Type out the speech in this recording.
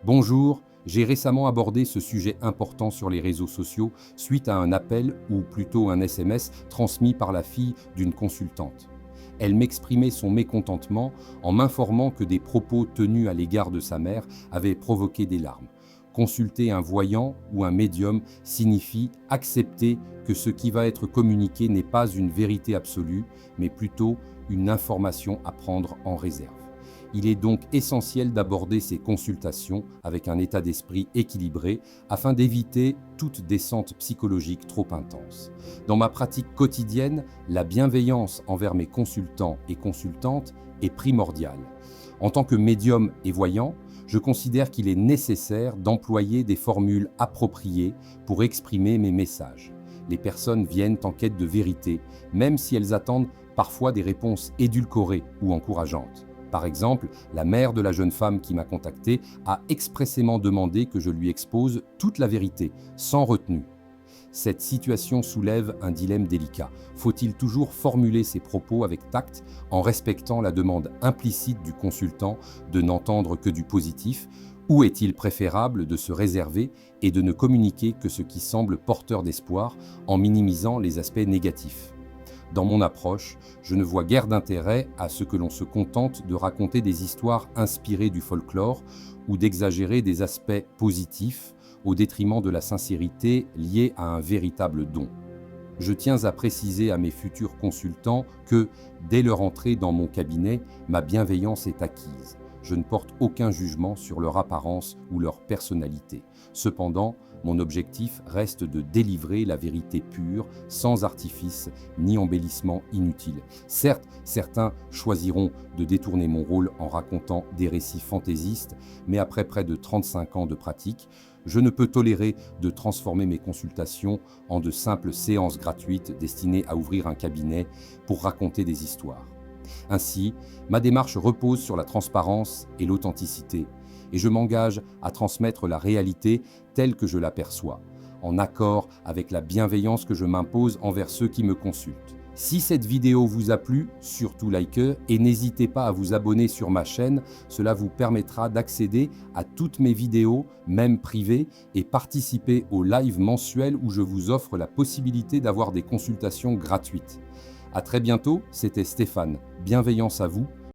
Bonjour, j'ai récemment abordé ce sujet important sur les réseaux sociaux suite à un appel, ou plutôt un SMS, transmis par la fille d'une consultante. Elle m'exprimait son mécontentement en m'informant que des propos tenus à l'égard de sa mère avaient provoqué des larmes. Consulter un voyant ou un médium signifie accepter que ce qui va être communiqué n'est pas une vérité absolue, mais plutôt une information à prendre en réserve. Il est donc essentiel d'aborder ces consultations avec un état d'esprit équilibré afin d'éviter toute descente psychologique trop intense. Dans ma pratique quotidienne, la bienveillance envers mes consultants et consultantes est primordiale. En tant que médium et voyant, je considère qu'il est nécessaire d'employer des formules appropriées pour exprimer mes messages. Les personnes viennent en quête de vérité, même si elles attendent parfois des réponses édulcorées ou encourageantes. Par exemple, la mère de la jeune femme qui m'a contacté a expressément demandé que je lui expose toute la vérité, sans retenue. Cette situation soulève un dilemme délicat. Faut-il toujours formuler ses propos avec tact en respectant la demande implicite du consultant de n'entendre que du positif, ou est-il préférable de se réserver et de ne communiquer que ce qui semble porteur d'espoir en minimisant les aspects négatifs ? Dans mon approche, je ne vois guère d'intérêt à ce que l'on se contente de raconter des histoires inspirées du folklore ou d'exagérer des aspects positifs au détriment de la sincérité liée à un véritable don. Je tiens à préciser à mes futurs consultants que, dès leur entrée dans mon cabinet, ma bienveillance est acquise. Je ne porte aucun jugement sur leur apparence ou leur personnalité. Cependant, mon objectif reste de délivrer la vérité pure, sans artifice ni embellissement inutile. Certes, certains choisiront de détourner mon rôle en racontant des récits fantaisistes, mais après près de 35 ans de pratique, je ne peux tolérer de transformer mes consultations en de simples séances gratuites destinées à ouvrir un cabinet pour raconter des histoires. Ainsi, ma démarche repose sur la transparence et l'authenticité, et je m'engage à transmettre la réalité telle que je l'aperçois, en accord avec la bienveillance que je m'impose envers ceux qui me consultent. Si cette vidéo vous a plu, surtout likez et n'hésitez pas à vous abonner sur ma chaîne, cela vous permettra d'accéder à toutes mes vidéos, même privées, et participer aux lives mensuels où je vous offre la possibilité d'avoir des consultations gratuites. À très bientôt, c'était Stéphane. Bienveillance à vous